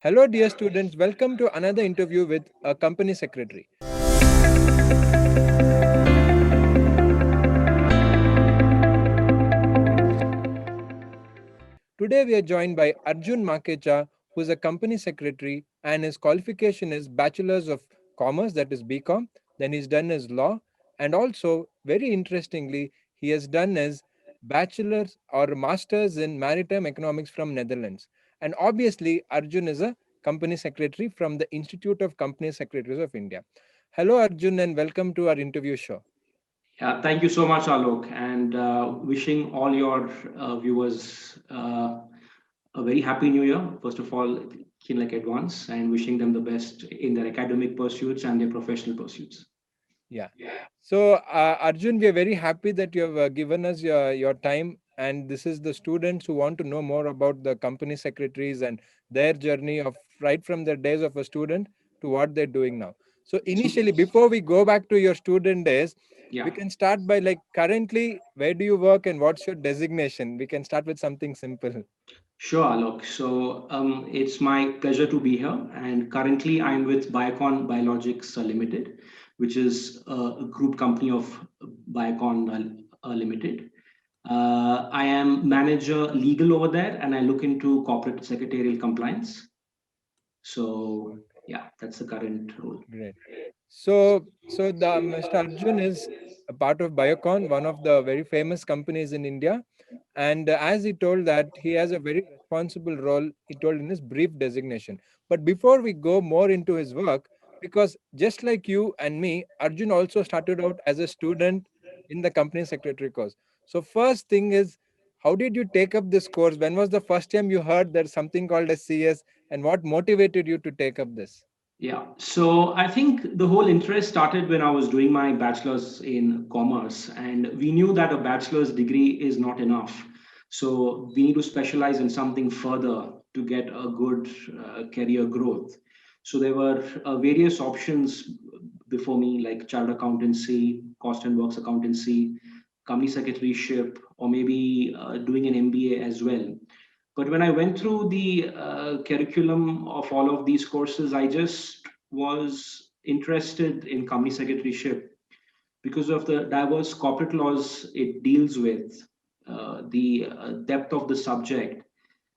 Hello, dear students. Welcome to another interview with a company secretary. Today, we are joined by Arjun Makhecha, who is a company secretary, and his qualification is Bachelor's of Commerce, that is BCom. Then he's done his law, and also, very interestingly, he has done his Bachelor's or Master's in Maritime Economics from Netherlands. And obviously, Arjun is a company secretary from the Institute of Company Secretaries of India. Hello, Arjun, and welcome to our interview show. Yeah, thank you so much, Alok, and wishing all your viewers a very happy new year. First of all, in like advance, and wishing them the best in their academic pursuits and their professional pursuits. Yeah. So, Arjun, we are very happy that you have given us your time. And this is the students who want to know more about the company secretaries and their journey of right from their days of a student to what they're doing now. So, So, initially, before we go back to your student days, yeah, we can start by like currently, where do you work and what's your designation? We can start with something simple. sure, Alok. So it's my pleasure to be here, and currently I'm with Biocon Biologics Limited, which is a group company of Biocon Limited. I am manager legal over there, and I look into corporate secretarial compliance. So yeah, that's the current role. Great. So the Mr. Arjun is a part of Biocon, one of the very famous companies in India. And as he told that he has a very responsible role, he told in his brief designation. But before we go more into his work, because just like you and me, Arjun also started out as a student in the company secretary course. So first thing is, how did you take up this course? When was the first time you heard there's something called a CS, and what motivated you to take up this? Yeah, so I think the whole interest started when I was doing my bachelor's in commerce, and we knew that a bachelor's degree is not enough. So we need to specialize in something further to get a good career growth. So there were various options before me, like child accountancy, cost and works accountancy, company secretaryship, or maybe doing an MBA as well. But when I went through the curriculum of all of these courses, I just was interested in company secretaryship because of the diverse corporate laws it deals with, the depth of the subject,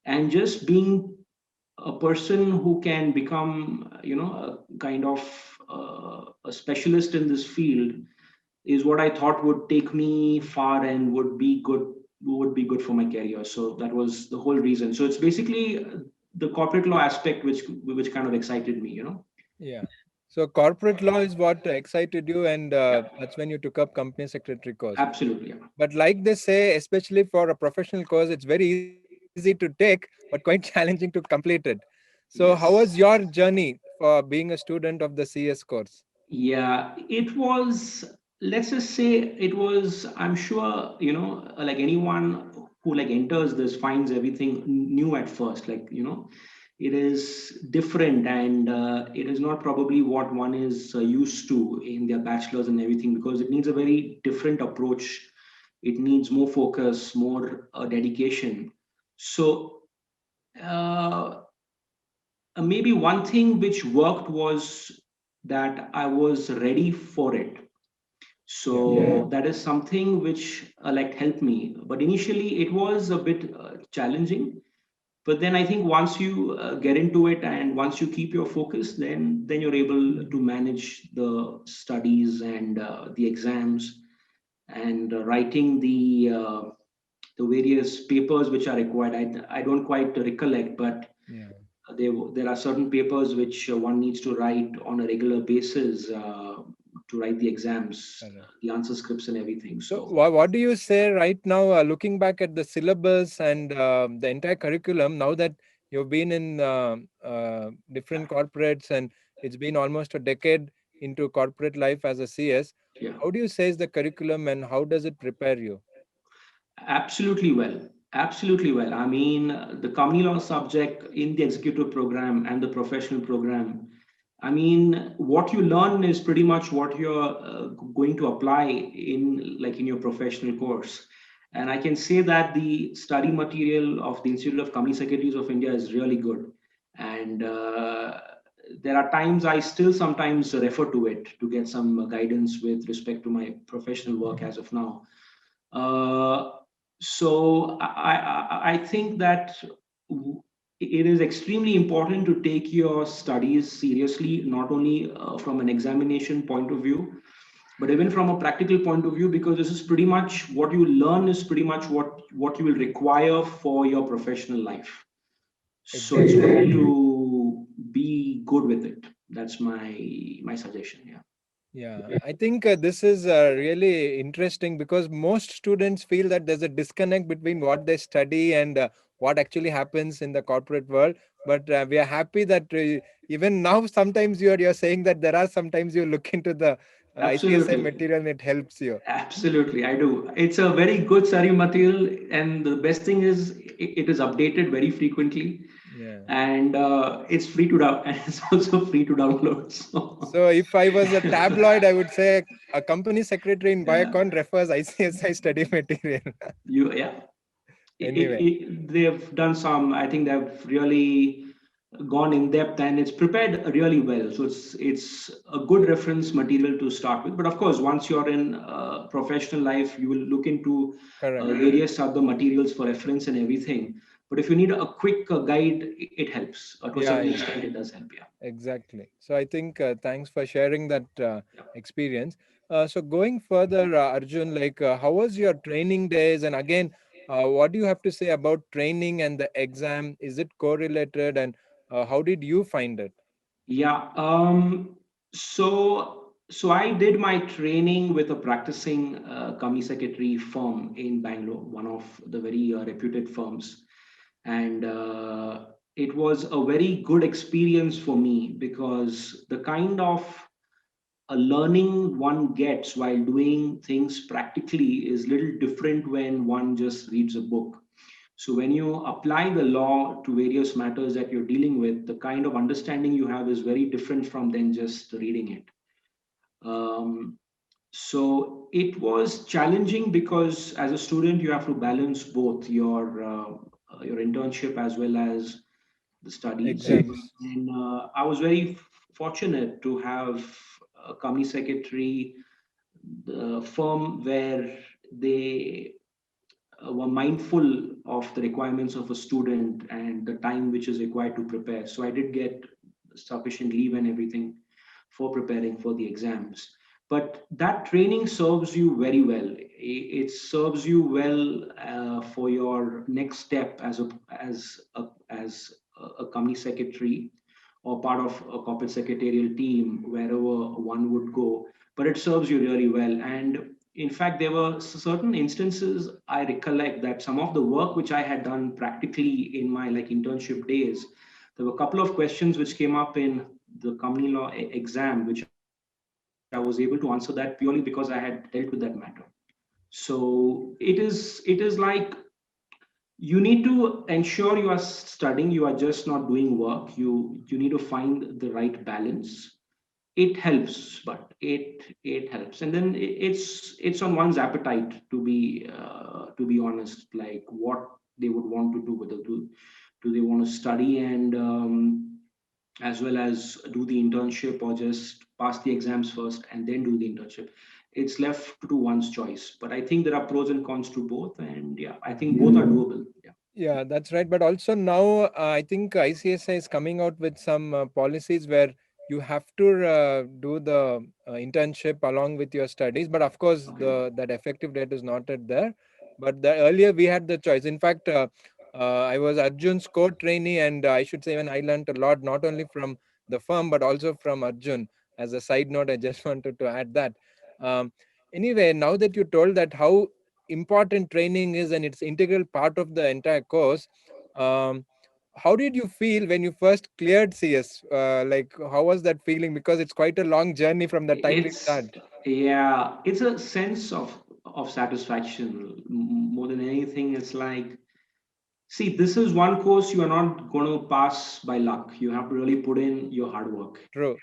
and just being a person who can become, a kind of a specialist in this field is what I thought would take me far and would be good for my career. So that was the whole reason. So it's basically the corporate law aspect which kind of excited me. Yeah. So corporate law is what excited you, and Yeah, that's when you took up company secretary course. absolutely. Yeah. But like they say, especially for a professional course, it's very easy to take, but quite challenging to complete it. So how was your Yes. journey for being a student of the CS course? Yeah, it was, let's just say it was, I'm sure, like anyone who like enters this finds everything new at first. Like, it is different and it is not probably what one is used to in their bachelor's and everything because it needs a very different approach. It needs more focus, more dedication. So, uh, maybe one thing which worked was that I was ready for it. Yeah. So that is something which like helped me. But initially it was a bit challenging. But then I think once you get into it and once you keep your focus, then you're able to manage the studies and the exams and writing the various papers which are required. I don't quite recollect, but Yeah. there are certain papers which one needs to write on a regular basis to write the exams, Correct. the answer scripts and everything. So So what do you say right now, looking back at the syllabus and the entire curriculum, now that you've been in different corporates and it's been almost a decade into corporate life as a CS, yeah, how do you say is the curriculum and how does it prepare you? absolutely well. Absolutely well. I mean, the company law subject in the executive program and the professional program. I mean, what you learn is pretty much what you're going to apply in your professional course. And I can say that the study material of the Institute of Company Secretaries of India is really good. And there are times I still sometimes refer to it to get some guidance with respect to my professional work as of now. Uh, so I think that it is extremely important to take your studies seriously, not only from an examination point of view, but even from a practical point of view, because this is pretty much what you learn is pretty much what you will require for your professional life. So it's Exactly. better to be good with it. That's my suggestion. Yeah. Yeah, I think this is really interesting because most students feel that there's a disconnect between what they study and what actually happens in the corporate world. But we are happy that even now, sometimes you're saying that there are sometimes you look into the ICSI Absolutely. material and it helps you. Absolutely, I do. It's a very good study material, and the best thing is it is updated very frequently, Yeah. and it's free to down, and it's also free to download. So, So if I was a tabloid, I would say a company secretary in yeah, Biocon refers ICSI study material. yeah, Anyway, they've done some. I think they've really gone in depth, and it's prepared really well. So it's a good reference material to start with. But of course, once you're in professional life, you will look into correct. various other materials for reference and everything. But if you need a quick guide, it helps. To a Yeah, certain yeah. extent, it does help. Yeah. Exactly. So I think thanks for sharing that Yeah. experience. So going further, Arjun, like how was your training days? And again, what do you have to say about training and the exam? Is it correlated? And how did you find it? Yeah. So I did my training with a practicing company secretary firm in Bangalore, one of the very reputed firms, and it was a very good experience for me because the kind of a learning one gets while doing things practically is little different when one just reads a book. So when you apply the law to various matters that you're dealing with, the kind of understanding you have is very different from then just reading it. Um, so it was challenging because as a student you have to balance both your internship as well as the studies. Exams. And I was very fortunate to have a company secretary, the firm where they were mindful of the requirements of a student and the time which is required to prepare. So I did get sufficient leave and everything for preparing for the exams. But that training serves you very well. It serves you well for your next step as a company secretary or part of a corporate secretarial team, wherever one would go. But it serves you really well. And in fact, there were certain instances I recollect that some of the work which I had done practically in my like internship days, there were a couple of questions which came up in the company law exam, which I was able to answer that purely because I had dealt with that matter. So it is like you need to ensure you are studying, you are just not doing work. You need to find the right balance. It helps, but it helps, and then it's on one's appetite to be honest, like what they would want to do, whether do they want to study and as well as do the internship, or just pass the exams first and then do the internship. It's left to one's choice, but I think there are pros and cons to both, and yeah, I think both are doable. Yeah. Yeah, that's right. But also now, I think ICSI is coming out with some policies where you have to do the internship along with your studies. But of course, Okay. the that effective date is not at there. But earlier we had the choice. In fact, I was Arjun's co-trainee, and I should say, even I learned a lot, not only from the firm but also from Arjun. As a side note, I just wanted to add that. Um, anyway, now that you told that how important training is and it's integral part of the entire course, um, how did you feel when you first cleared CS? Like how was that feeling, because it's quite a long journey from the time we It's start. yeah, it's a sense of satisfaction more than anything. It's like, see, this is one course you are not going to pass by luck. You have to really put in your hard work, True.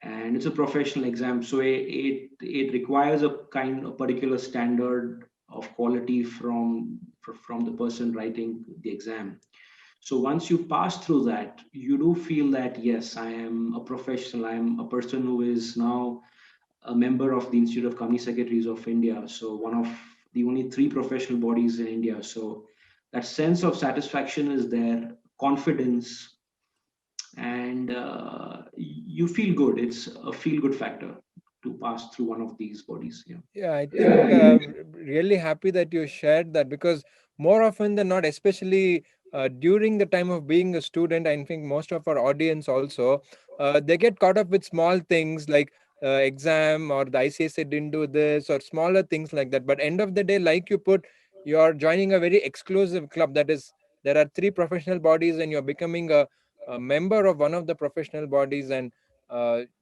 and it's a professional exam, so it requires a particular standard of quality from the person writing the exam. So once you pass through that, you do feel that yes, I am a professional. I am a person who is now a member of the Institute of Company Secretaries of India. So one of the only three professional bodies in India. So that sense of satisfaction is there, confidence, and you feel good. It's a feel good factor to pass through one of these bodies. Yeah. Yeah, I think really happy that you shared that, because more often than not, especially during the time of being a student, I think most of our audience also, they get caught up with small things like exam or the ICSA didn't do this or smaller things like that. But end of the day, like you put, you're joining a very exclusive club. That is, there are three professional bodies and you're becoming a member of one of the professional bodies. And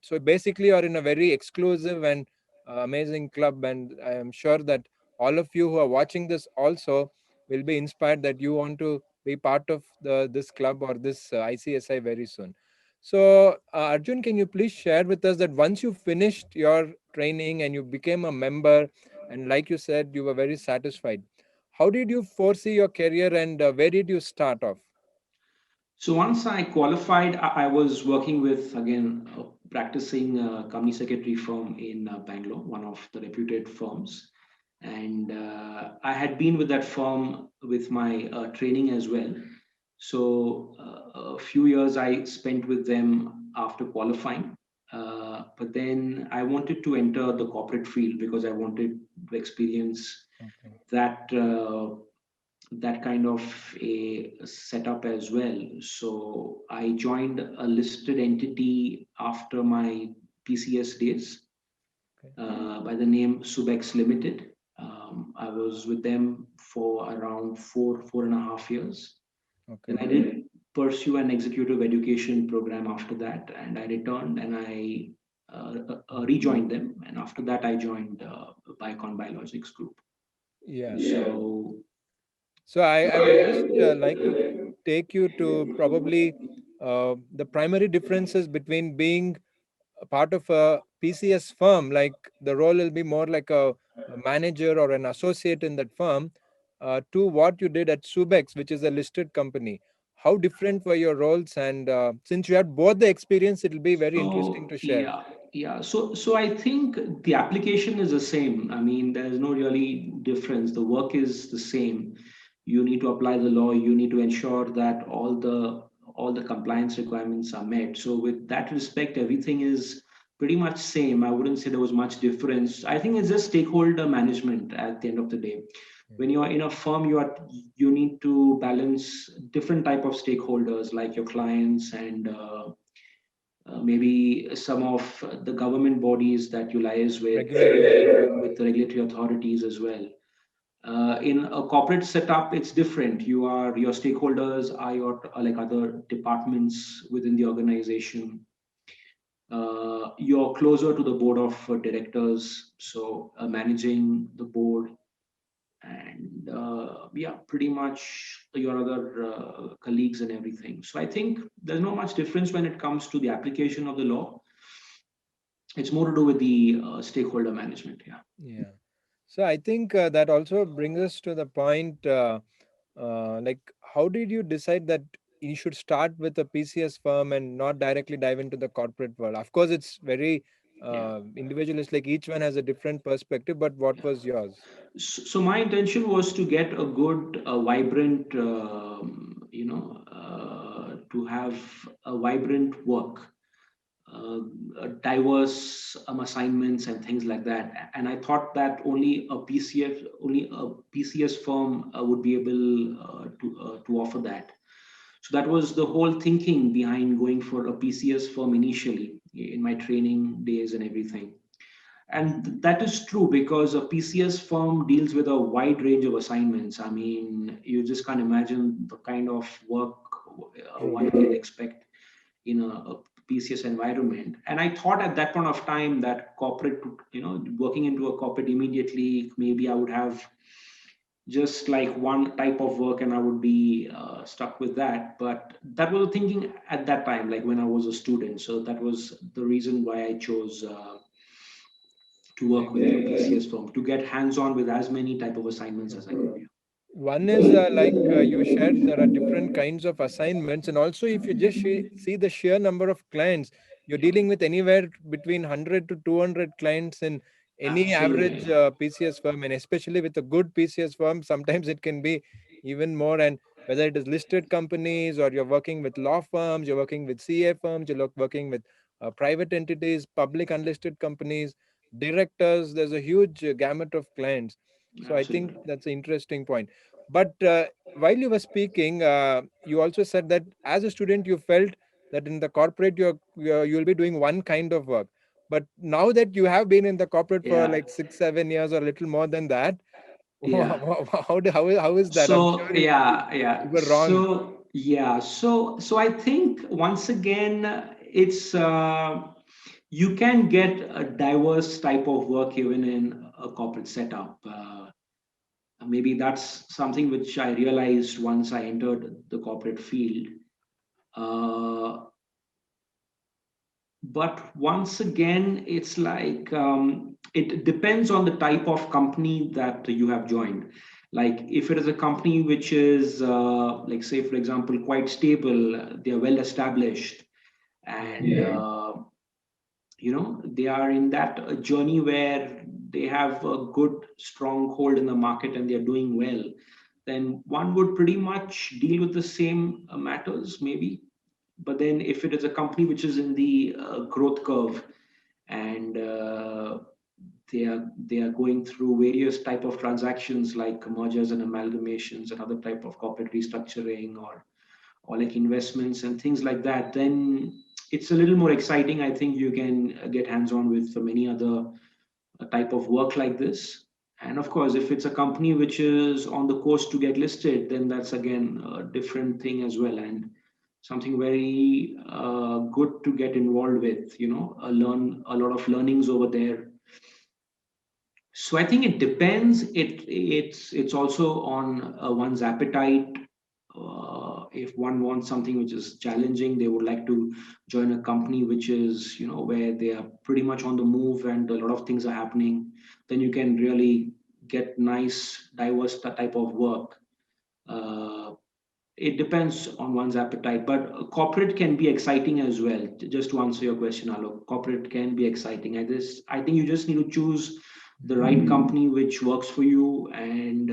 so basically, you're in a very exclusive and amazing club, and I am sure that all of you who are watching this also will be inspired that you want to be part of the this club or this ICSI very soon. So Arjun, can you please share with us that once you finished your training and you became a member, and like you said you were very satisfied, how did you foresee your career, and where did you start off? So once I qualified, I was working with, again, a practicing company secretary firm in Bangalore, one of the reputed firms. And I had been with that firm with my training as well. So a few years I spent with them after qualifying. But then I wanted to enter the corporate field because I wanted to experience Okay. that that kind of a setup as well. So I joined a listed entity after my PCS days Okay. by the name Subex Limited. I was with them for around 4.5 years. Then Okay. I did pursue an executive education program after that, and I returned and I rejoined them. And after that, I joined Biocon Biologics Group. Yeah. So So I would just like to take you to probably the primary differences between being a part of a PCS firm, like the role will be more like a manager or an associate in that firm, to what you did at Subex, which is a listed company. How different were your roles? And since you had both the experience, it will be very interesting So to share. yeah. So I think the application is the same. I mean, there is no really difference. The work is the same. You need to apply the law. You need to ensure that all the compliance requirements are met. So with that respect, everything is pretty much same. I wouldn't say there was much difference. I think it's just stakeholder management at the end of the day. When you are in a firm, you need to balance different type of stakeholders like your clients and maybe some of the government bodies that you liaise Regulators. with the regulatory authorities as well. In a corporate setup, it's different. Your stakeholders are your like other departments within the organization. You're closer to the board of directors, so managing the board and yeah, pretty much your other colleagues and everything. So I think there's not much difference when it comes to the application of the law. It's more to do with the stakeholder management. Yeah. Yeah. So I think that also brings us to the point. Like, how did you decide that you should start with a PCS firm and not directly dive into the corporate world? Of course, it's very Yeah. individualistic. Each one has a different perspective. But what was yours? So my intention was to get a good, vibrant, to have a vibrant work, uh, diverse assignments and things like that. And I thought that only a PCS firm would be able to offer that. So that was the whole thinking behind going for a PCS firm initially in my training days and everything. And that is true because a PCS firm deals with a wide range of assignments. I mean, you just can't imagine the kind of work one True. can expect in a PCS environment. And I thought at that point of time that corporate, working into a corporate immediately, maybe I would have just like one type of work and I would be stuck with that. But that was the thinking at that time, like when I was a student. So that was the reason why I chose to work with a Excellent. PCS firm to get hands on with as many type of assignments as True. I could. One is like you shared, there are different kinds of assignments, and also if you just see the sheer number of clients, you're dealing with anywhere between 100 to 200 clients in any average Absolutely. PCS firm, and especially with a good PCS firm, sometimes it can be even more. And whether it is listed companies or you're working with law firms, you're working with CA firms, working with private entities, public unlisted companies, directors, there's a huge gamut of clients. So I think Absolutely. that's an interesting point. But while you were speaking, you also said that as a student, you felt that in the corporate, you'll be doing one kind of work. But now that you have been in the corporate for Yeah. like 6, 7 years or a little more than that, Yeah. how is that? I'm So sure yeah, you yeah. were wrong. So I think once again, it's you can get a diverse type of work even in a corporate setup. Maybe that's something which I realized once I entered the corporate field. Uh, but once again, it's like it depends on the type of company that you have joined. Like if it is a company which is like, say for example, quite stable, they are well established, Yeah. and they are in that journey where they have a good strong hold in the market and they are doing well, then one would pretty much deal with the same matters maybe. But then if it is a company which is in the growth curve, and they are going through various type of transactions like mergers and amalgamations and other type of corporate restructuring, or like investments and things like that, then it's a little more exciting. I think you can get hands on with many other type of work like this. And of course, if it's a company which is on the course to get listed, then that's again a different thing as well, and something very good to get involved with. Learn a lot of learnings over there. So I think it depends. It's also on one's appetite. If one wants something which is challenging, they would like to join a company which is, where they are pretty much on the move and a lot of things are happening. Then you can really get nice, diverse type of work. Uh, it depends on one's appetite, but corporate can be exciting as well. Just to answer your question, Alok, corporate can be exciting. I think you just need to choose the right company which works for you, and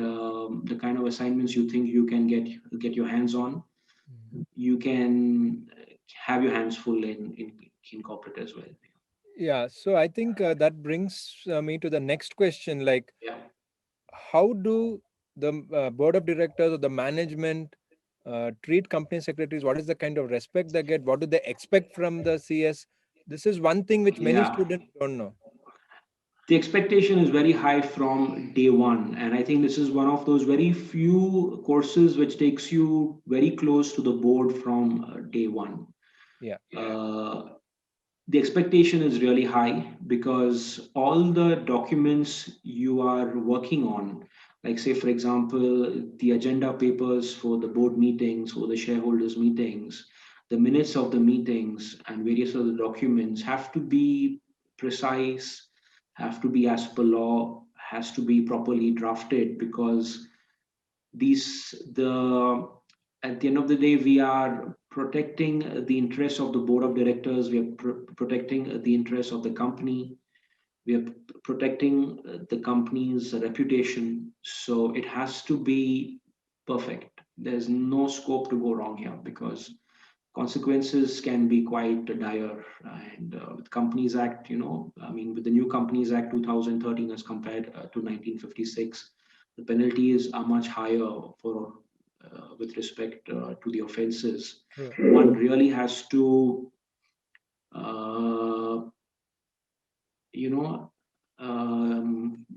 the kind of assignments you think you can get your hands on. Mhm. You can have your hands full in corporate as well. Yeah. So I think that brings me to the next question. Like, Yeah. how do the board of directors or the management treat company secretaries? What is the kind of respect they get? What do they expect from the CS? This is one thing which many Yeah. students don't know. The expectation is very high from day one, and I think this is one of those very few courses which takes you very close to the board from day one. Yeah. uh, the expectation is really high because all the documents you are working on, like say for example the agenda papers for the board meetings or the shareholders meetings, the minutes of the meetings and various other documents have to be precise, have to be as per law, has to be properly drafted, because these the at the end of the day we are protecting the interests of the board of directors, we are protecting the interests of the company, we are protecting the company's reputation, so it has to be perfect. There's no scope to go wrong here because consequences can be quite dire. And with Companies Act, I mean, with the new Companies Act 2013 as compared to 1956, the penalties are much higher for with respect to the offenses. True. One really has to, uh, you know,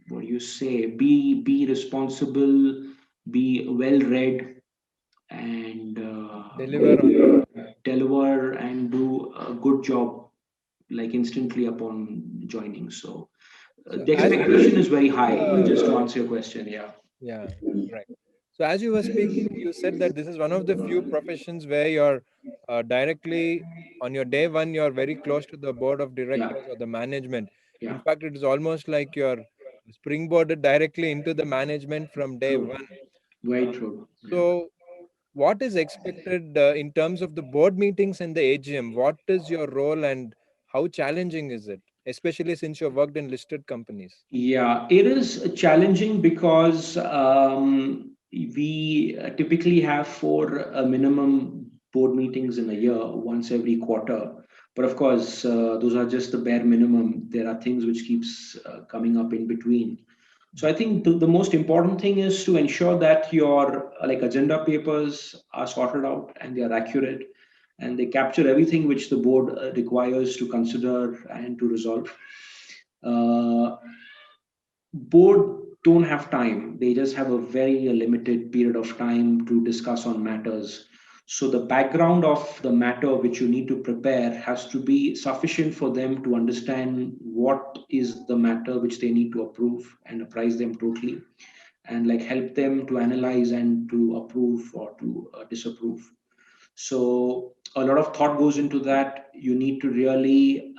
what do you say? Be responsible, be well read, and Deliver on time. Yeah. deliver and do a good job like instantly upon joining. So So the as you were expectation is very speaking, high. Just to answer your question, yeah. yeah, right. So as you were speaking, you said that this is one of the few professions where you're directly on your day one, you're very close to the board of Yeah, directors or the management. yeah, In fact, it is almost like you're springboarded directly into the management from day true. one. Very true. Yeah. So, what is expected in terms of the board meetings and the AGM? What is your role and how challenging is it, especially since you've worked in listed companies? Yeah, it is challenging because we typically have four minimum board meetings in a year, once every quarter. But of course, those are just the bare minimum. There are things which keeps coming up in between. So I think the most important thing is to ensure that your like agenda papers are sorted out and they are accurate and they capture everything which the board requires to consider and to resolve. Uh, Board don't have time. They just have a very limited period of time to discuss on matters. So the background of the matter which you need to prepare has to be sufficient for them to understand what is the matter which they need to approve and apprise them totally, and like help them to analyze and to approve or to disapprove. So a lot of thought goes into that. You need to really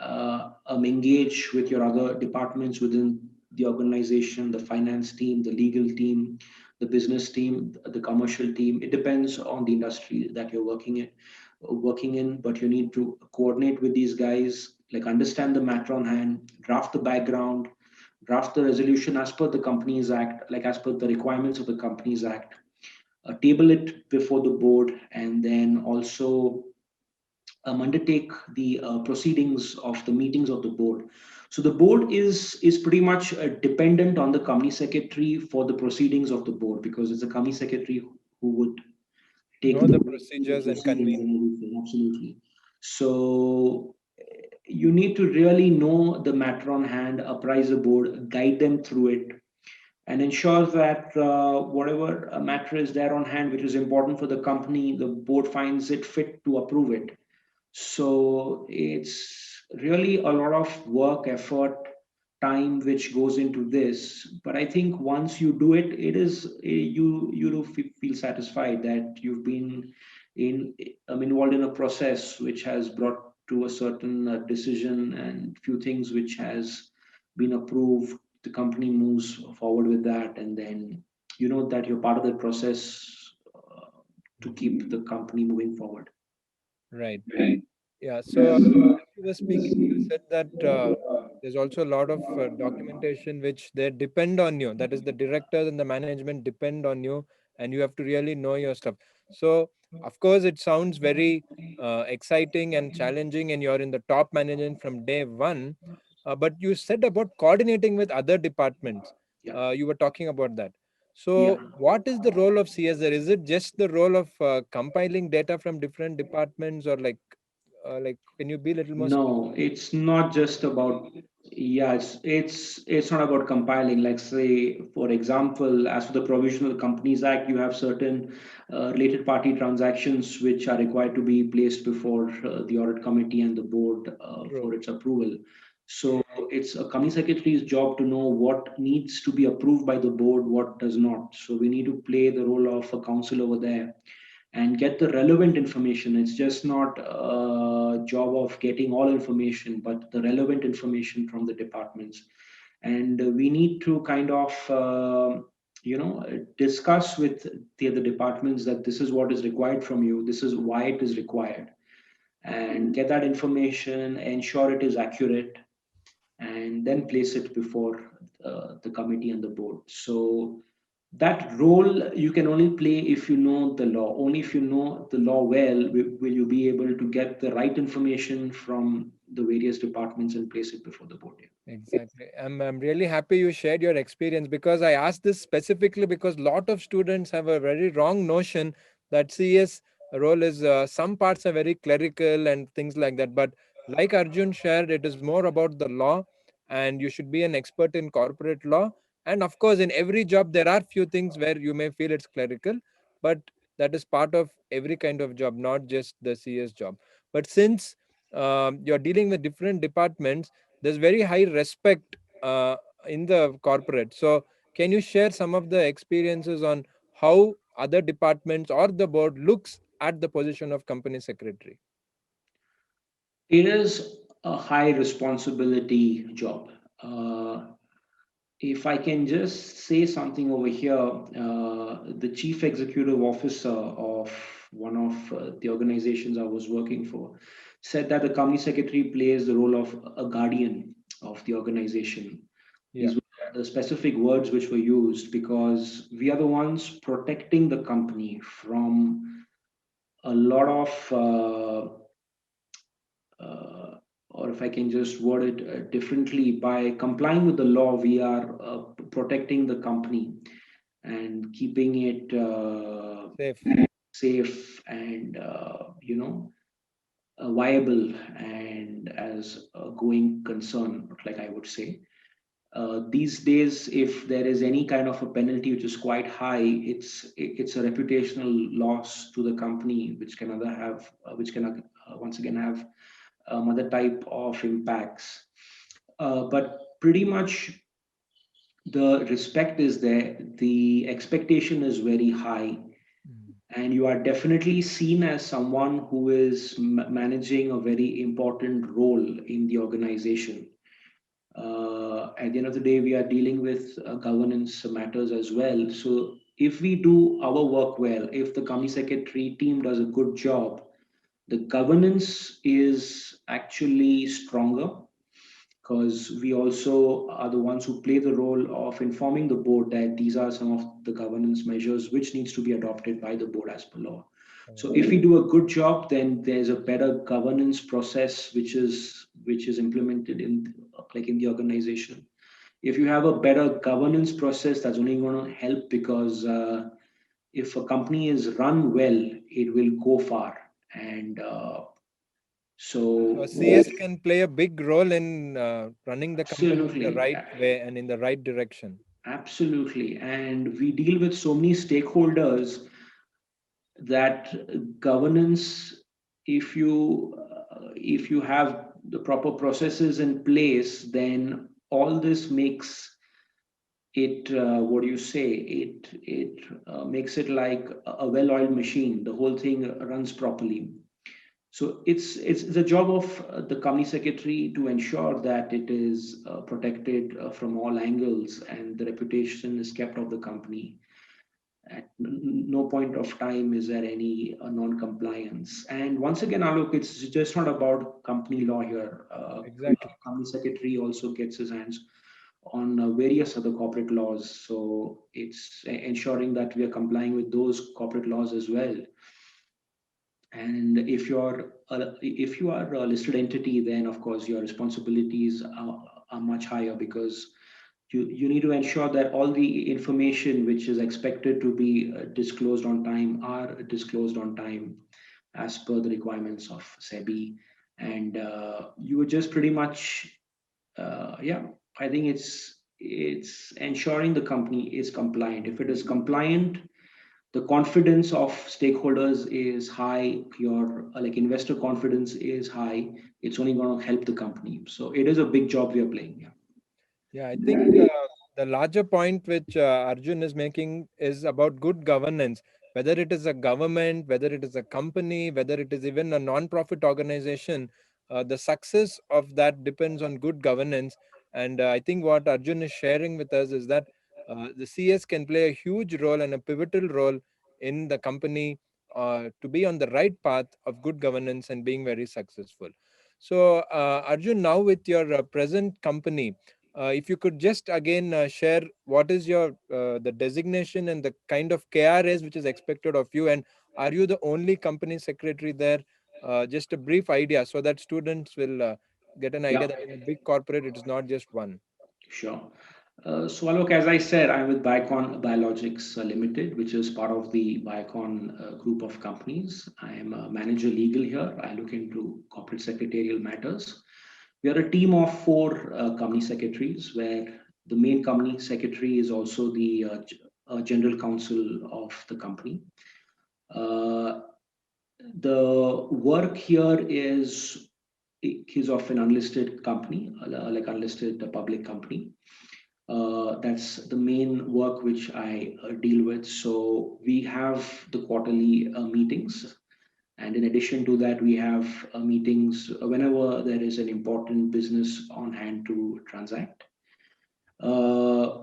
engage with your other departments within the organization, the finance team, the legal team, the business team, the commercial team. It depends on the industry that you're working in, but you need to coordinate with these guys, like understand the matter on hand, draft the background, draft the resolution as per the Companies Act, like as per the requirements of the Companies Act, table it before the board, and then also undertake the proceedings of the meetings of the board. So the board is pretty much dependent on the company secretary for the proceedings of the board, because it's the company secretary who would take Know the the board through the procedures and proceedings convene. and everything. Absolutely. So you need to really know the matter on hand, apprise the board, guide them through it, and ensures that whatever matter is there on hand, which is important for the company, the board finds it fit to approve it. So it's really a lot of work, effort, time which goes into this. But I think once you do it, it is you do feel satisfied that you've been in involved in a process which has brought to a certain decision, and few things which has been approved. The company moves forward with that, and then you know that you're part of the process to keep the company moving forward. Right. Yeah. So as you were speaking, you said that there's also a lot of documentation which they depend on you. That is, the directors and the management depend on you, and you have to really know your stuff. So, of course, it sounds very exciting and challenging, and you're in the top management from day one. But you said about coordinating with other departments. Yeah. You were talking about that. Yeah. So, what is the role of CSR? Is it just the role of compiling data from different departments, or like, can you be a little more No, specific? it's not just about, yeah, it's not about compiling. Like say, for example, as for the Provisional Companies Act, you have certain related party transactions which are required to be placed before the audit committee and the board True. for its approval. So it's a company secretary's job to know what needs to be approved by the board, what does not. So we need to play the role of a counsel over there and get the relevant information. It's just not a job of getting all information, but the relevant information from the departments. And we need to kind of, discuss with the other departments that this is what is required from you, this is why it is required, and get that information, ensure it is accurate, and then place it before the committee and the board. So that role you can only play if you know the law. Only if you know the law well will you be able to get the right information from the various departments and place it before the board. Exactly. I'm really happy you shared your experience, because I asked this specifically because a lot of students have a very wrong notion that CS role is some parts are very clerical and things like that. But like Arjun shared, it is more about the law, and you should be an expert in corporate law. And of course, in every job, there are few things where you may feel it's clerical, but that is part of every kind of job, not just the CS job. But since you're dealing with different departments, there's very high respect in the corporate. So, can you share some of the experiences on how other departments or the board looks at the position of company secretary? It is a high responsibility job. Uh, if I can just say something over here, the chief executive officer of one of the organizations I was working for said that the company secretary plays the role of a guardian of the organization. Yeah. These were the specific words which were used because we are the ones protecting the company from a lot of or if I can just word it differently, by complying with the law, we are protecting the company and keeping it Safe. safe and viable and as a going concern, like I would say. These days, if there is any kind of a penalty which is quite high, it's a reputational loss to the company, which can other have, which can once again have other type of impacts. But pretty much the respect is there, the expectation is very high, Mm. and you are definitely seen as someone who is managing a very important role in the organization. At the end of the day, we are dealing with governance matters as well. So if we do our work well, if the company secretary team does a good job, the governance is actually stronger because we also are the ones who play the role of informing the board that these are some of the governance measures which needs to be adopted by the board as per law. So Correct. if we do a good job, then there's a better governance process which is implemented in like in the organization. If you have a better governance process, that's only going to help because if a company is run well, it will go far. And So a so CS can play a big role in running the company in the absolutely, right way and in the right direction. absolutely. And we deal with so many stakeholders that governance, if you have the proper processes in place, then all this makes it what do you say? It makes it like a well-oiled machine. The whole thing runs properly. So it's the job of the company secretary to ensure that it is protected from all angles and the reputation is kept of the company. At no point of time is there any non-compliance. And once again, Alok, it's just not about company law here. Exactly. Company secretary also gets his hands on various other corporate laws. So it's ensuring that we are complying with those corporate laws as well. And if you are a listed entity, then of course your responsibilities are much higher because you need to ensure that all the information which is expected to be disclosed on time are disclosed on time as per the requirements of SEBI. And you would just pretty much, yeah, I think it's ensuring the company is compliant. If it is compliant, the confidence of stakeholders is high, your like investor confidence is high, it's only going to help the company. So it is a big job we are playing. Yeah. Yeah, I think the larger point which Arjun is making is about good governance. Whether it is a government, whether it is a company, whether it is even a non-profit organization, the success of that depends on good governance. And I think what Arjun is sharing with us is that the CS can play a huge role and a pivotal role in the company to be on the right path of good governance and being very successful. So, Arjun, now with your present company, if you could just again share what is your the designation and the kind of KRAs which is expected of you, and are you the only company secretary there? Just a brief idea so that students will get an Yeah, idea that in a big corporate it is not just one. sure. So Alok, as I said, I'm with Biocon Biologics Limited, which is part of the Biocon group of companies. I am a manager legal here. I look into corporate secretarial matters. We are a team of four company secretaries, where the main company secretary is also the general counsel of the company. Uh, the work here is of an unlisted company, like unlisted public company. That's the main work which I deal with. So we have the quarterly meetings, and in addition to that, we have meetings whenever there is an important business on hand to transact. Uh,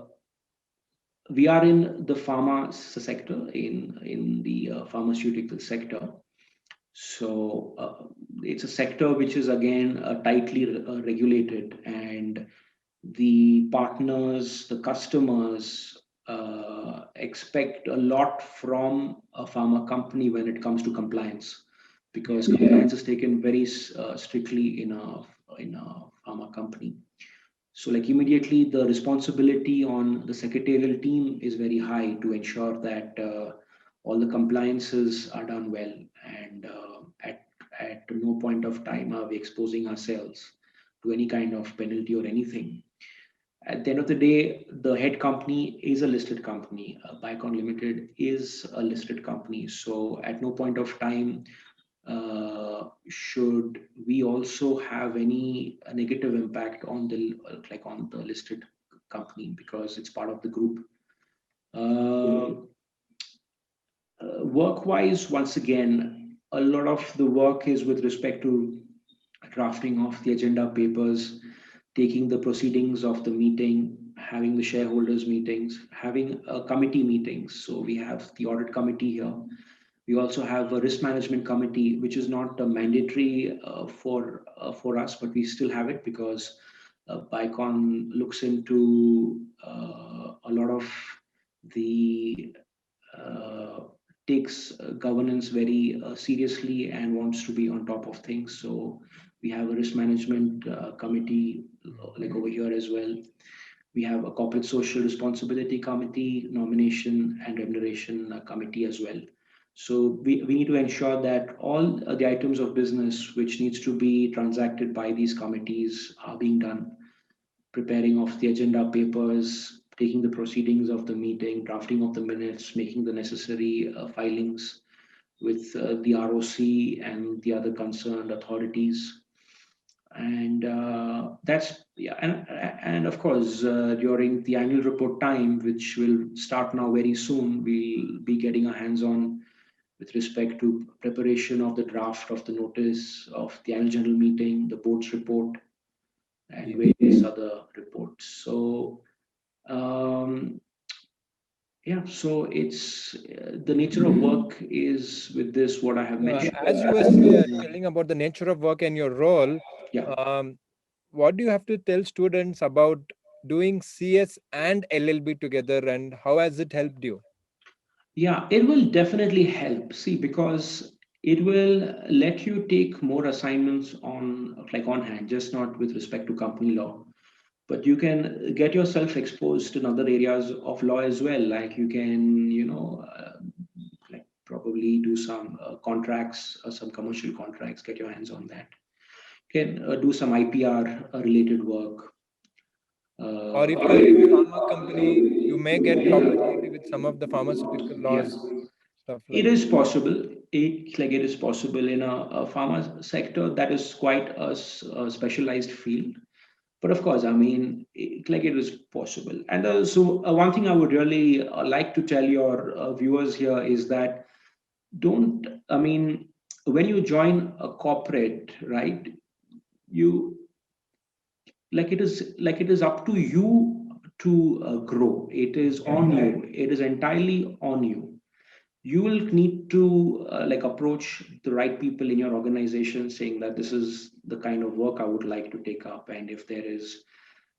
we are in the pharma sector, in the pharmaceutical sector. So it's a sector which is again tightly regulated, and the partners, the customers expect a lot from a pharma company when it comes to compliance, because compliance is taken very strictly in a pharma company. So, like, immediately the responsibility on the secretarial team is very high to ensure that all the compliances are done well, and at no point of time are we exposing ourselves to any kind of penalty or anything. At the end of the day, the head company is a listed company. Biocon Limited is a listed company. So at no point of time should we also have any negative impact on the like on the listed company, because it's part of the group. Uh, Work-wise, once again, a lot of the work is with respect to drafting of the agenda papers, taking the proceedings of the meeting, having the shareholders meetings, having committee meetings. So we have the audit committee here. We also have a risk management committee, which is not mandatory for us, but we still have it because Bicon looks into a lot of the uh, takes governance very seriously and wants to be on top of things. So we have a risk management committee like over here as well. We have a corporate social responsibility committee, nomination and remuneration committee as well. So we need to ensure that all the items of business which needs to be transacted by these committees are being done. Preparing of the agenda papers, taking the proceedings of the meeting, drafting of the minutes, making the necessary filings with the ROC and the other concerned authorities. And that's yeah, and of course during the annual report time, which will start now very soon, we'll be getting our hands on with respect to preparation of the draft of the notice of the annual general meeting, the board's report, and Yeah. various other reports. So um, yeah, so it's the nature of work is with this what I have mentioned. As you were telling about the nature of work and your role, Yeah. um, what do you have to tell students about doing CS and LLB together, and how has it helped you? Yeah, it will definitely help. See, because it will let you take more assignments on like on hand, just not with respect to company law, but you can get yourself exposed in other areas of law as well. Like you can, like probably do some contracts, some commercial contracts, get your hands on that. You can do some IPR related work. Or if you're in a pharma Uh, company, you may get opportunity with some of the pharmaceutical yeah. laws, stuff It like is that. possible. It is possible in a pharma sector that is quite a specialized field. But of course, I mean, it is possible. And one thing I would really like to tell your viewers here is that don't. I mean, when you join a corporate, right? You it is up to you to grow. It is Correct. on you. It is entirely on you. You will need to approach the right people in your organization, saying that this is the kind of work I would like to take up, and if there is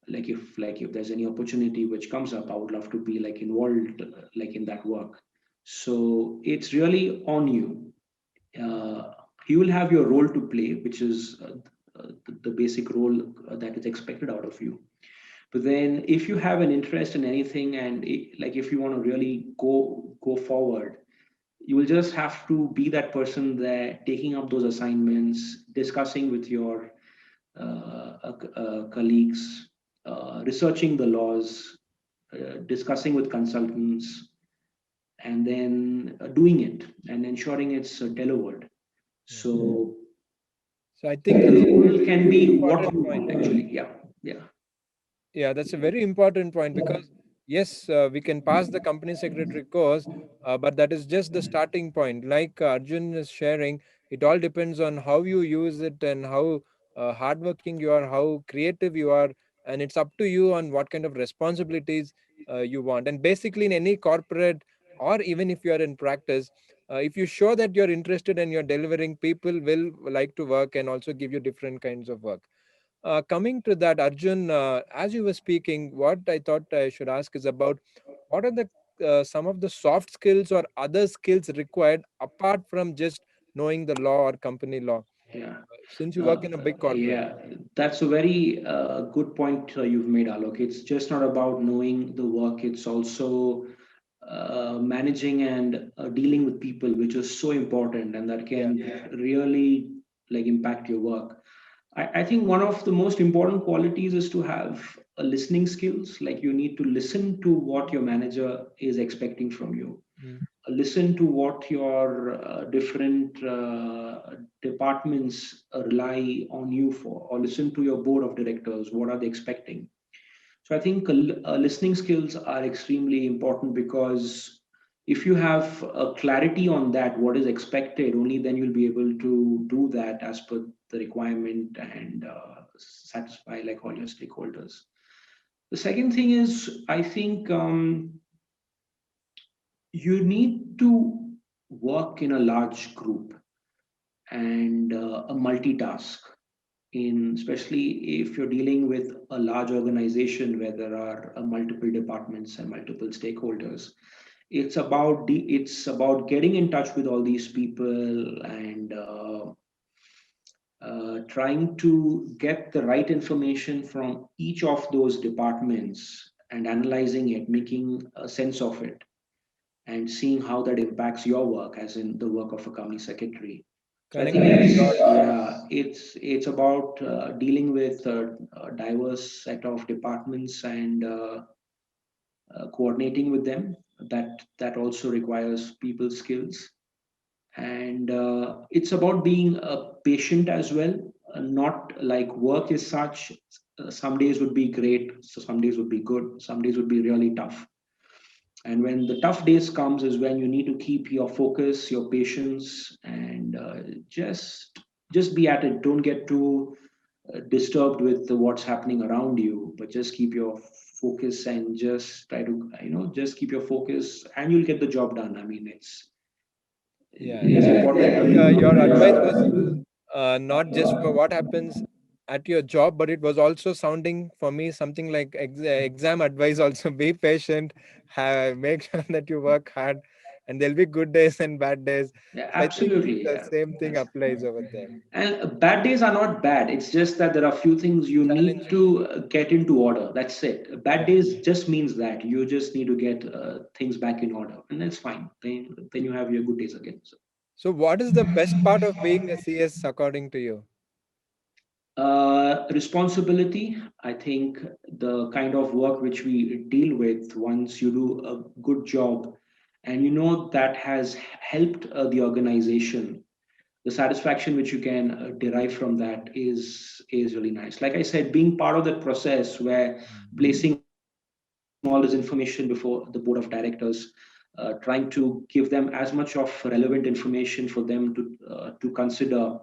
if there's any opportunity which comes up, I would love to be involved in that work. So it's really on you. You will have your role to play, which is the basic role that is expected out of you. But then if you have an interest in anything, and if you want to really go forward, you will just have to be that person there, taking up those assignments, discussing with your colleagues, researching the laws, discussing with consultants, and then doing it and ensuring it's delivered. Yeah. So So I think that's a it can very be what important you point want, actually. actually. Yeah, yeah, Yeah, that's a very important point because yes, we can pass the company secretary course, but that is just the starting point. Like Arjun is sharing, it all depends on how you use it and how hardworking you are, how creative you are. and it's up to you on what kind of responsibilities you want. And basically, in any corporate, or even if you are in practice, if you show that you're interested and you're delivering, people will like to work and also give you different kinds of work. Coming to that, Arjun, as you were speaking, what I thought I should ask is about what are the some of the soft skills or other skills required apart from just knowing the law or company law, Yeah. since you work in a big corporate. Yeah, that's a very good point you've made, Alok. It's just not about knowing the work, it's also managing and dealing with people, which is so important and that Yeah. can really like impact your work. I think one of the most important qualities is to have a listening skills. Like you need to listen to what your manager is expecting from you, Mm. listen to what your different departments rely on you for, or listen to your board of directors, what are they expecting. So I think listening skills are extremely important, because if you have a clarity on that what is expected, only then you'll be able to do that as per the requirement and satisfy like all your stakeholders. The second thing is, I think you need to work in a large group and a multitask, in especially if you're dealing with a large organization where there are multiple departments and multiple stakeholders. It's about getting in touch with all these people and trying to get the right information from each of those departments and analyzing it, making a sense of it, and seeing how that impacts your work, as in the work of a company secretary. So I think Connecting the dots. it's about dealing with a diverse set of departments and coordinating with them. That also requires people skills, and it's about being patient as well. Not like work is such. Some days would be great, so some days would be good. Some days would be really tough, and when the tough days comes is when you need to keep your focus, your patience, and just be at it. Don't get too disturbed with what's happening around you, but just keep your focus and just try to just keep your focus, and you'll get the job done. I mean, Yeah, it's so I important think to be. your advice was not just for what happens at your job, but it was also sounding for me something like exam advice. Also, be patient, make sure that you work hard, and there'll be good days and bad days. Yeah, So I think absolutely. the Yeah. same thing applies over there. And bad days are not bad. It's just that there are a few things you need Challenging. to get into order. That's it. Bad Yeah. days just means that you just need to get things back in order, and that's fine. Then you have your good days again. So, So, what is the best part of being a CS according to you? responsibility. I think the kind of work which we deal with, once you do a good job, and you know that has helped the organization, the satisfaction which you can derive from that is really nice. Like I said, being part of that process where placing all this information before the board of directors, trying to give them as much of relevant information for them to consider,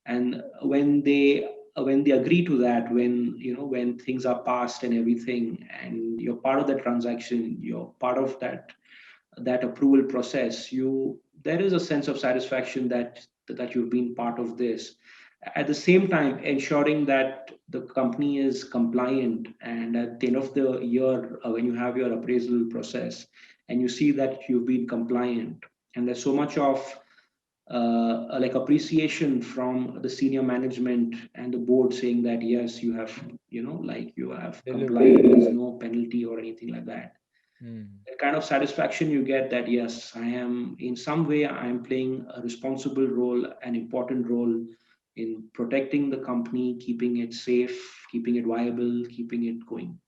and when they agree to that, when things are passed and everything, and you're part of the transaction, you're part of that approval process, you there is a sense of satisfaction that you've been part of this. At the same time, ensuring that the company is compliant, and at the end of the year, when you have your appraisal process and you see that you've been compliant, and there's so much of like appreciation from the senior management and the board, saying that yes, you have like you have Delivered. complied, there's no penalty or anything like that. Hmm. The kind of satisfaction you get, that yes, I am in some way, I am playing a responsible role, an important role in protecting the company, keeping it safe, keeping it viable, keeping it going.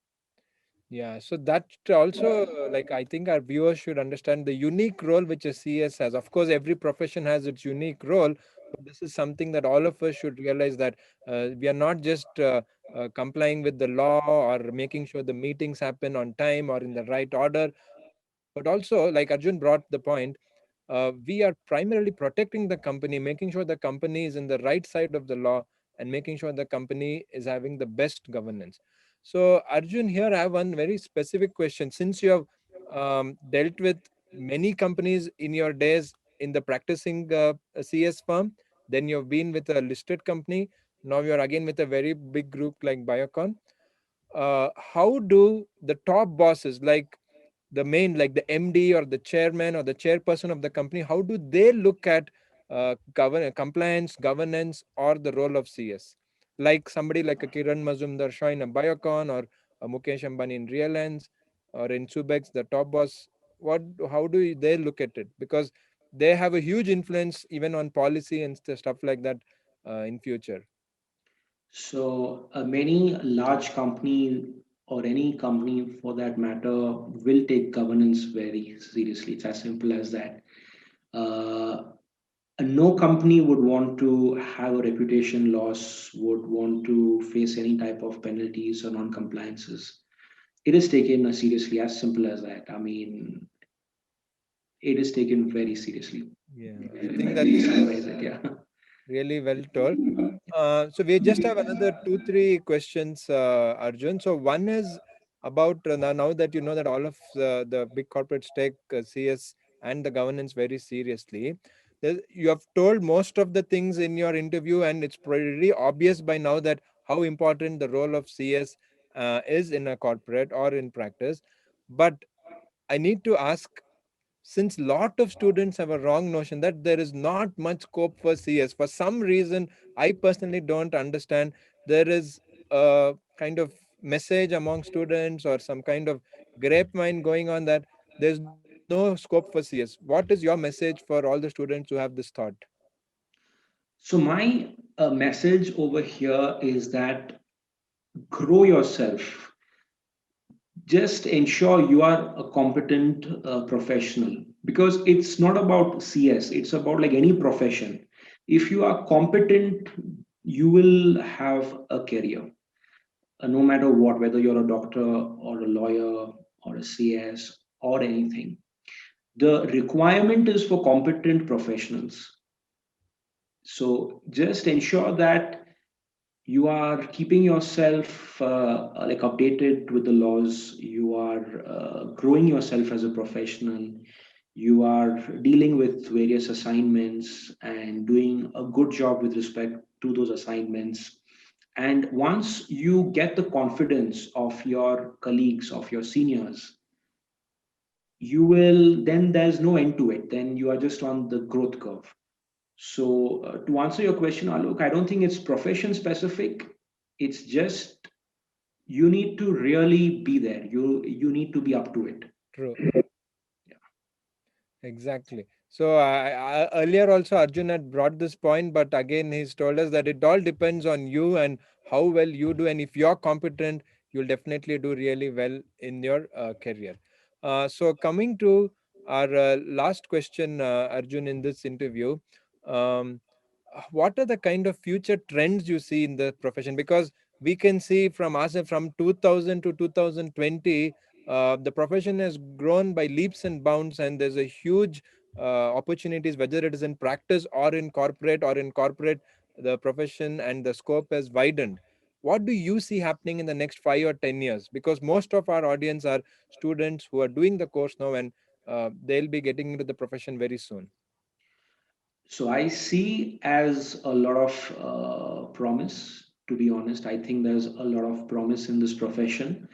Yeah, so that also, like, I think our viewers should understand the unique role which a CS has. Of course, every profession has its unique role, but this is something that all of us should realize, that we are not just complying with the law or making sure the meetings happen on time or in the right order, but also, like Arjun brought the point, we are primarily protecting the company, making sure the company is in the right side of the law, and making sure the company is having the best governance. So, Arjun, here I have one very specific question. Since you have dealt with many companies in your days in the practicing CS firm, then you've been with a listed company. Now you're again with a very big group like Biocon. How do the top bosses, like the main, like the MD or the chairman or the chairperson of the company, how do they look at compliance, governance, or the role of CS? Like somebody like a Kiran Mazumdar Shah in a Biocon, or a Mukesh Ambani in Reliance, or in Subex, the top boss. What? How do they look at it? Because they have a huge influence even on policy and stuff like that in future. So many large company or any company for that matter will take governance very seriously. It's as simple as that. Uh, no company would want to have a reputation loss, would want to face any type of penalties or non-compliances. It is taken seriously, as simple as that. I mean, it is taken very seriously. Yeah, I You think might really that's summarize it, yeah. really well told. So we just have another two, three questions, Arjun. So one is about now that you know that all of the big corporates take CS and the governance very seriously. You have told most of the things in your interview, and it's pretty obvious by now that how important the role of CS is in a corporate or in practice. But I need to ask, since lot of students have a wrong notion that there is not much scope for CS for some reason, I personally don't understand. There is a kind of message among students or some kind of grapevine going on that there's no scope for CS. What is your message for all the students who have this thought? So my message over here is that grow yourself. Just ensure you are a competent professional, because it's not about CS, it's about like any profession. If you are competent, you will have a career, no matter what, whether you're a doctor or a lawyer or a CS or anything. The requirement is for competent professionals. So just ensure that you are keeping yourself like updated with the laws, you are growing yourself as a professional, you are dealing with various assignments and doing a good job with respect to those assignments. And once you get the confidence of your colleagues, of your seniors, you will, then there's no end to it, then you are just on the growth curve. So, to answer your question, Alok, I don't think it's profession specific. It's just you need to really be there. You need to be up to it. True. Yeah. Exactly. So earlier also Arjun had brought this point, but again he's told us that it all depends on you and how well you do, and if you're competent, you'll definitely do really well in your career. So coming to our last question, Arjun, in this interview, um, what are the kind of future trends you see in the profession? Because we can see from us from 2000 to 2020 the profession has grown by leaps and bounds, and there's a huge opportunities, whether it is in practice or in corporate. The profession and the scope has widened. What do you see happening in the next 5 or 10 years? Because most of our audience are students who are doing the course now, and they'll be getting into the profession very soon. So I see as a lot of promise. To be honest, I think there's a lot of promise in this profession.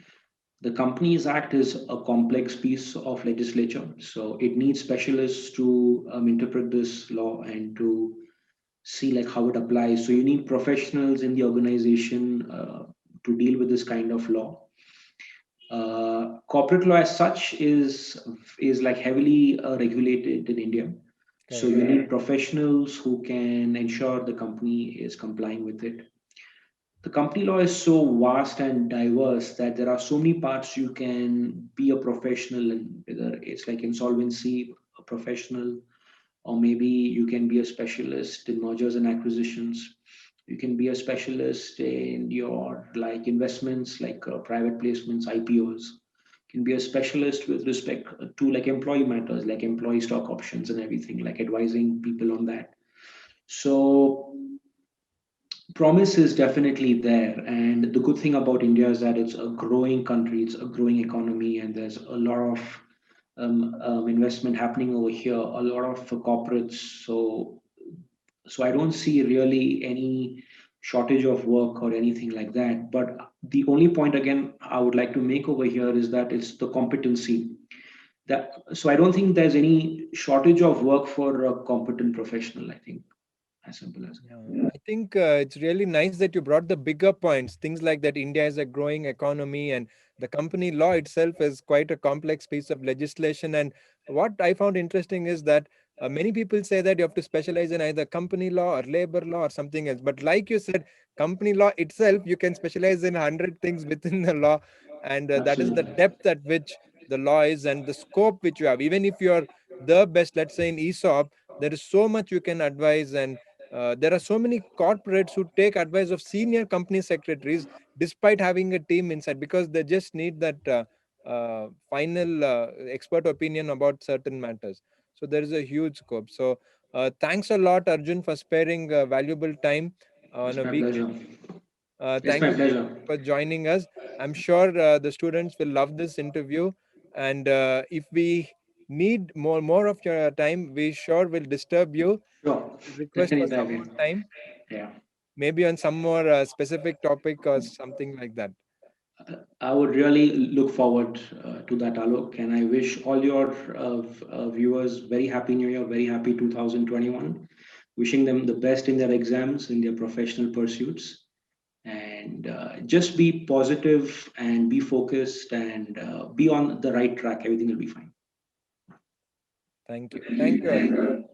The Companies Act is a complex piece of legislature, so it needs specialists to interpret this law and to see like how it applies. So you need professionals in the organization to deal with this kind of law. Corporate law as such is like heavily regulated in India. So Correct. you need professionals who can ensure the company is complying with it. The company law is so vast and diverse that there are so many parts you can be a professional in, whether it's like insolvency, a professional, or maybe you can be a specialist in mergers and acquisitions. You can be a specialist in your like investments, like private placements, IPOs. Can be a specialist with respect to like employee matters, like employee stock options and everything, like advising people on that. So Promise is definitely there, and the good thing about India is that it's a growing country, it's a growing economy, and there's a lot of investment happening over here, a lot of corporates. So I don't see really any shortage of work or anything like that. But the only point again I would like to make over here is that it's the competency. That so I don't think there's any shortage of work for a competent professional. I think as simple as Yeah, I think it's really nice that you brought the bigger points, things like that India is a growing economy and the company law itself is quite a complex piece of legislation. And what I found interesting is that many people say that you have to specialize in either company law or labor law or something else. But like you said, company law itself, you can specialize in 100 things within the law. And that is the absolutely. depth at which the law is and the scope which you have. Even if you're the best, let's say in ESOP, there is so much you can advise, and there are so many corporates who take advice of senior company secretaries despite having a team inside because they just need that final expert opinion about certain matters. So there is a huge scope. So thanks a lot, Arjun, for sparing valuable time on It's a my weekend. pleasure. It's Thank my you so pleasure. much for joining us. I'm sure the students will love this interview. And if we need more of your time, we sure will disturb you. Sure. We'll request for Anytime. some more Man. time, Yeah. maybe on some more specific topic or something like that. I would really look forward to that, Alok, and I wish all your viewers very happy New Year, very happy 2021. Wishing them the best in their exams, in their professional pursuits, and just be positive and be focused and be on the right track. Everything will be fine. Thank you. Thank you, Arjun.